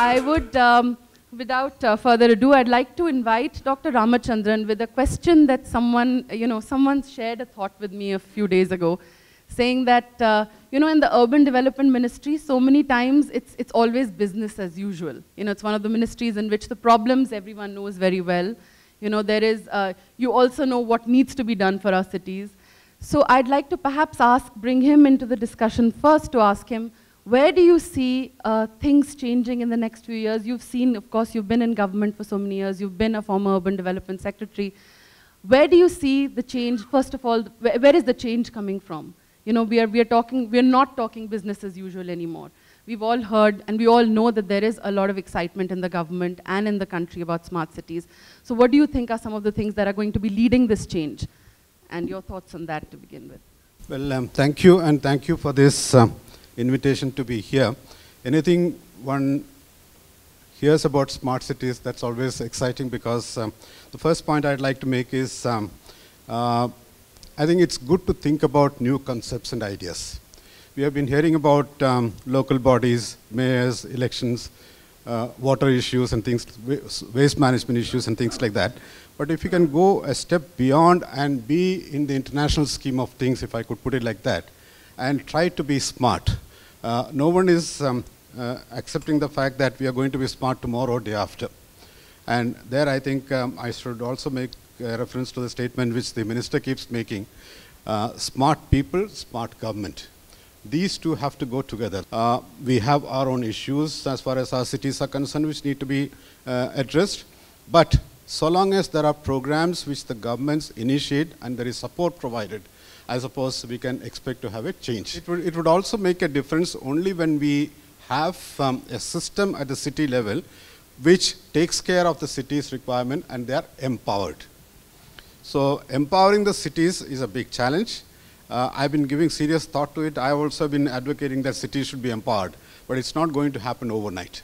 I would, without further ado, I'd like to invite Dr. Ramachandran with a question that someone shared a thought with me a few days ago, saying that, in the Urban Development Ministry, so many times it's always business as usual. It's one of the ministries in which the problems everyone knows very well. You also know what needs to be done for our cities. So I'd like to perhaps bring him into the discussion first to ask him, where do you see things changing in the next few years? You've seen, of course, you've been in government for so many years. You've been a former urban development secretary. Where do you see the change? First of all, where is the change coming from? We're not talking business as usual anymore. We've all heard and we all know that there is a lot of excitement in the government and in the country about smart cities. So what do you think are some of the things that are going to be leading this change? And your thoughts on that to begin with. Well, thank you, and thank you for this invitation to be here. Anything one hears about smart cities, that's always exciting, because the first point I'd like to make is I think it's good to think about new concepts and ideas. We have been hearing about local bodies, mayors, elections, water issues and things, waste management issues and things like that. But if you can go a step beyond and be in the international scheme of things, if I could put it like that, and try to be smart. No one is accepting the fact that we are going to be smart tomorrow or day after. And there I think I should also make a reference to the statement which the minister keeps making. Smart people, smart government. These two have to go together. We have our own issues as far as our cities are concerned which need to be addressed. But so long as there are programs which the governments initiate and there is support provided, I suppose we can expect to have a change. It would also make a difference only when we have a system at the city level which takes care of the city's requirement and they are empowered. So empowering the cities is a big challenge. I've been giving serious thought to it. I've also been advocating that cities should be empowered, but it's not going to happen overnight.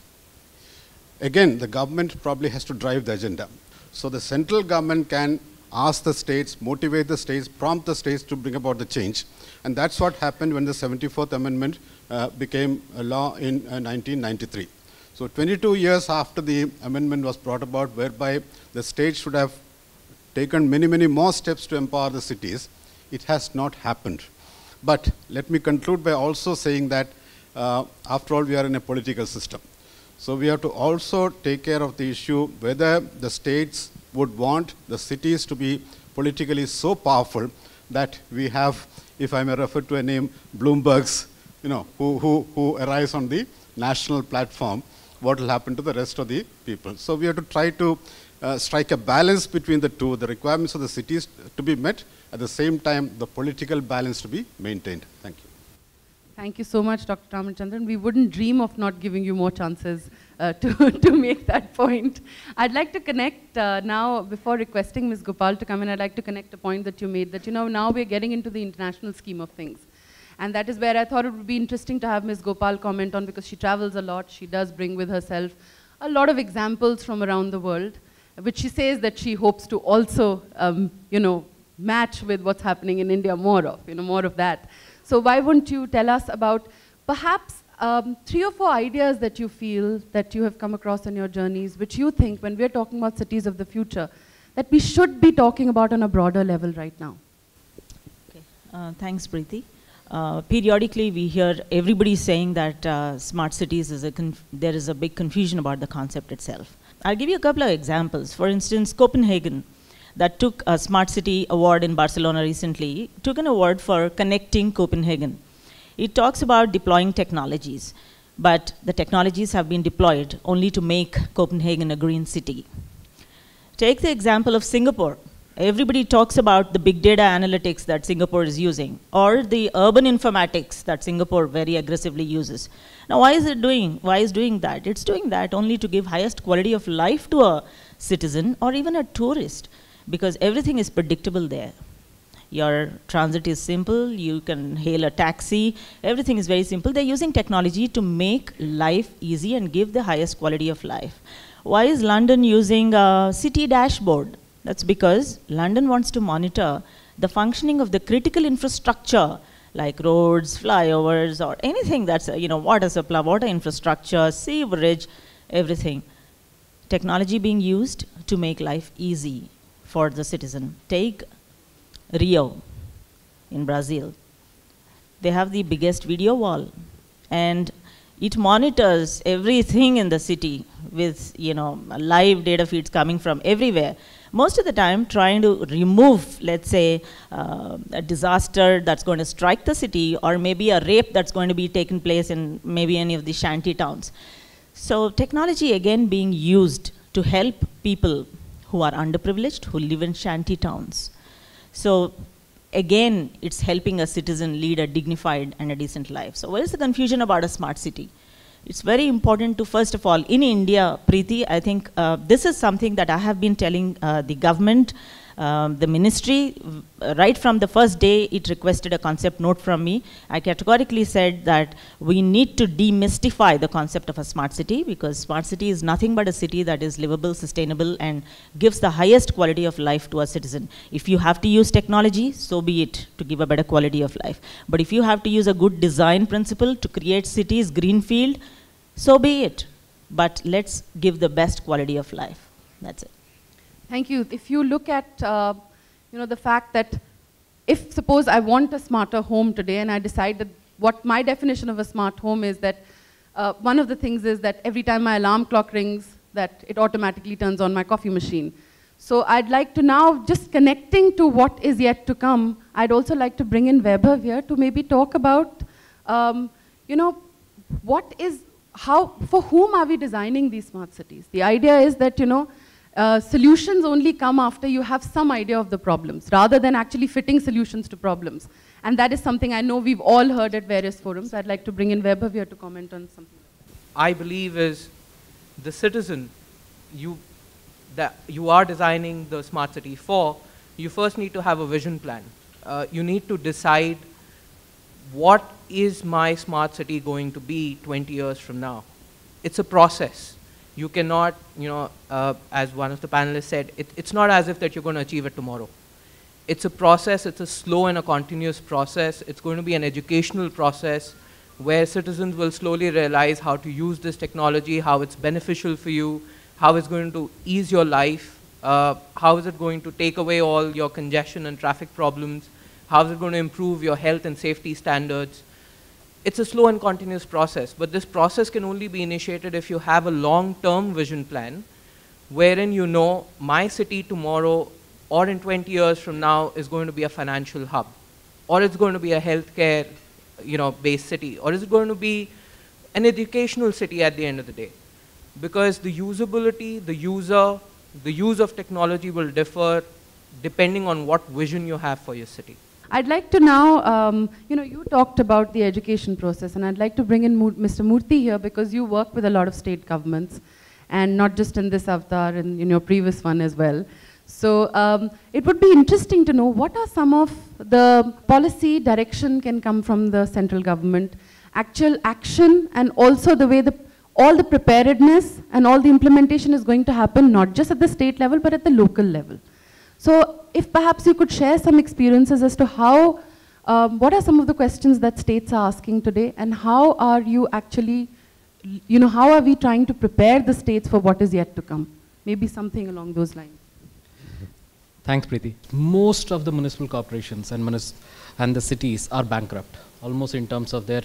Again, the government probably has to drive the agenda. So the central government can ask the states, motivate the states, prompt the states to bring about the change. And that's what happened when the 74th Amendment became a law in 1993. So 22 years after the amendment was brought about, whereby the states should have taken many, many more steps to empower the cities, it has not happened. But let me conclude by also saying that after all, we are in a political system. So we have to also take care of the issue whether the states would want the cities to be politically so powerful that we have, if I may refer to a name, Bloomberg's, who arise on the national platform, what will happen to the rest of the people. So we have to try to strike a balance between the two, the requirements of the cities to be met, at the same time the political balance to be maintained. Thank you. Thank you so much, Dr. Ramachandran. We wouldn't dream of not giving you more chances to make that point. I'd like to connect now, before requesting Ms. Gopal to come in, I'd like to connect a point that you made, that now we're getting into the international scheme of things. And that is where I thought it would be interesting to have Ms. Gopal comment on, because she travels a lot. She does bring with herself a lot of examples from around the world, which she says that she hopes to also, match with what's happening in India, more of that. So why wouldn't you tell us about perhaps 3 or 4 ideas that you feel that you have come across in your journeys, which you think, when we're talking about cities of the future, that we should be talking about on a broader level right now? Okay. Thanks, Preeti. Periodically, we hear everybody saying that smart cities there is a big confusion about the concept itself. I'll give you a couple of examples. For instance, Copenhagen, that took a Smart City Award in Barcelona recently, took an award for connecting Copenhagen. It talks about deploying technologies, but the technologies have been deployed only to make Copenhagen a green city. Take the example of Singapore. Everybody talks about the big data analytics that Singapore is using, or the urban informatics that Singapore very aggressively uses. Now, why is doing that? It's doing that only to give highest quality of life to a citizen or even a tourist, because everything is predictable there. Your transit is simple, you can hail a taxi, everything is very simple. They're using technology to make life easy and give the highest quality of life. Why is London using a city dashboard? That's because London wants to monitor the functioning of the critical infrastructure like roads, flyovers, or anything that's, water supply, water infrastructure, sewerage, everything. Technology being used to make life easy for the citizen. Take Rio in Brazil. They have the biggest video wall, and it monitors everything in the city with, you know, live data feeds coming from everywhere. Most of the time trying to remove, let's say, a disaster that's going to strike the city, or maybe a rape that's going to be taken place in maybe any of the shanty towns. So technology again being used to help people who are underprivileged, who live in shanty towns. So again, it's helping a citizen lead a dignified and a decent life. So what is the confusion about a smart city? It's very important to, first of all, in India, Preeti, I think this is something that I have been telling the government, the ministry, right from the first day it requested a concept note from me. I categorically said that we need to demystify the concept of a smart city, because smart city is nothing but a city that is livable, sustainable, and gives the highest quality of life to a citizen. If you have to use technology, so be it, to give a better quality of life. But if you have to use a good design principle to create cities greenfield, so be it. But let's give the best quality of life. That's it. Thank you. If you look at you know, the fact that if suppose I want a smarter home today, and I decide that what my definition of a smart home is, that one of the things is that every time my alarm clock rings, that it automatically turns on my coffee machine. So I'd like to now, just connecting to what is yet to come, I'd also like to bring in Vaibhav here to maybe talk about, you know, what is, how, for whom are we designing these smart cities? The idea is that, you know, solutions only come after you have some idea of the problems, rather than actually fitting solutions to problems. And that is something I know we've all heard at various forums. I'd like to bring in Vaibhav here to comment on something like that. I believe is the citizen that you are designing the smart city for, you first need to have a vision plan. You need to decide, what is my smart city going to be 20 years from now? It's a process. You cannot, you know, as one of the panelists said, it's not as if that you're going to achieve it tomorrow. It's a process. It's a slow and a continuous process. It's going to be an educational process where citizens will slowly realize how to use this technology, how it's beneficial for you, how it's going to ease your life, how is it going to take away all your congestion and traffic problems, how is it going to improve your health and safety standards. It's a slow and continuous process, but this process can only be initiated if you have a long-term vision plan, wherein you know my city tomorrow or in 20 years from now is going to be a financial hub, or it's going to be a healthcare, you know, based city, or is it going to be an educational city at the end of the day? Because the usability, the use of technology will differ depending on what vision you have for your city. I'd like to now, you know, you talked about the education process, and I'd like to bring in Mr. Murthy here, because you work with a lot of state governments, and not just in this avatar, and in your previous one as well. So it would be interesting to know what are some of the policy direction can come from the central government, actual action, and also the way all the preparedness and all the implementation is going to happen, not just at the state level, but at the local level. So if perhaps you could share some experiences as to how, what are some of the questions that states are asking today, and how are you actually, you know, how are we trying to prepare the states for what is yet to come? Maybe something along those lines. Thanks, Preeti. Most of the municipal corporations and the cities are bankrupt, almost in terms of their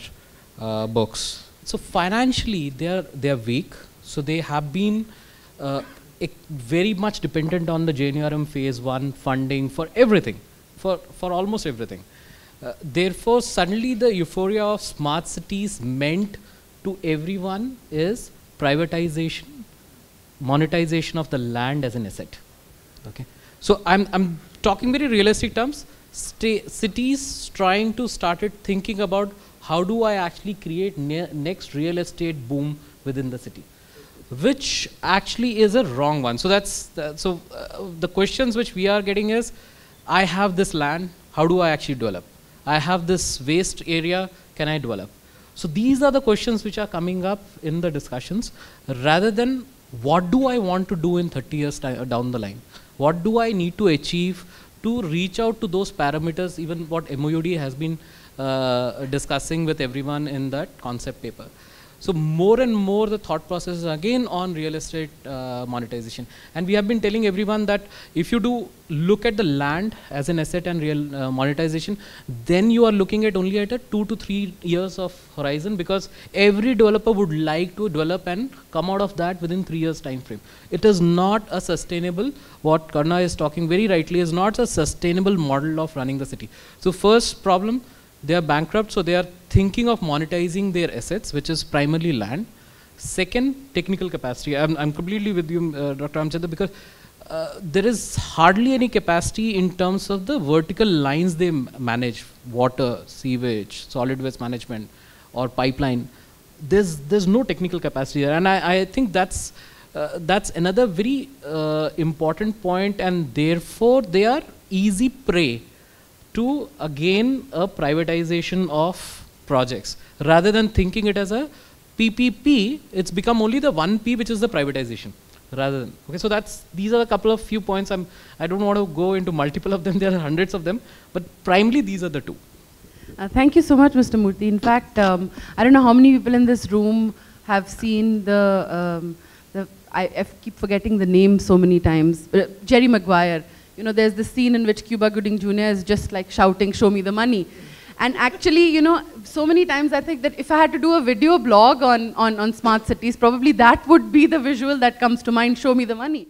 books. So financially, they are weak. So they have been very much dependent on the JNRM phase 1 funding for everything, for almost everything. Therefore, suddenly the euphoria of smart cities meant to everyone is privatization, monetization of the land as an asset. Okay. So I'm talking very realistic terms. Cities trying to started thinking about how do I actually create next real estate boom within the city, which actually is a wrong one. So that's the questions which we are getting is, I have this land, how do I actually develop? I have this waste area, can I develop? So these are the questions which are coming up in the discussions, rather than what do I want to do in 30 years down the line? What do I need to achieve to reach out to those parameters, even what MOUD has been discussing with everyone in that concept paper. So more and more the thought process is again on real estate monetization. And we have been telling everyone that if you do look at the land as an asset and real monetization, then you are looking at only at a 2 to 3 years of horizon, because every developer would like to develop and come out of that within 3 years time frame. It is not a sustainable, what Karna is talking very rightly, is not a sustainable model of running the city. So first problem, they are bankrupt, so they are thinking of monetizing their assets, which is primarily land. Second, technical capacity. I'm completely with you, Dr. Ramchandra, because there is hardly any capacity in terms of the vertical lines they manage, water, sewage, solid waste management, or pipeline. There's no technical capacity there, and I think that's another very important point, and therefore they are easy prey to again a privatization of projects. Rather than thinking it as a PPP, it's become only the 1P, which is the privatization. Rather than, okay, so these are a couple of few points. I don't want to go into multiple of them, there are hundreds of them, but primarily these are the two. Thank you so much, Mr. Murthy. In fact, I don't know how many people in this room have seen I keep forgetting the name so many times, Jerry Maguire. You know, there's this scene in which Cuba Gooding Jr. is just like shouting, "Show me the money." And actually, you know, so many times I think that if I had to do a video blog on smart cities, probably that would be the visual that comes to mind, "Show me the money."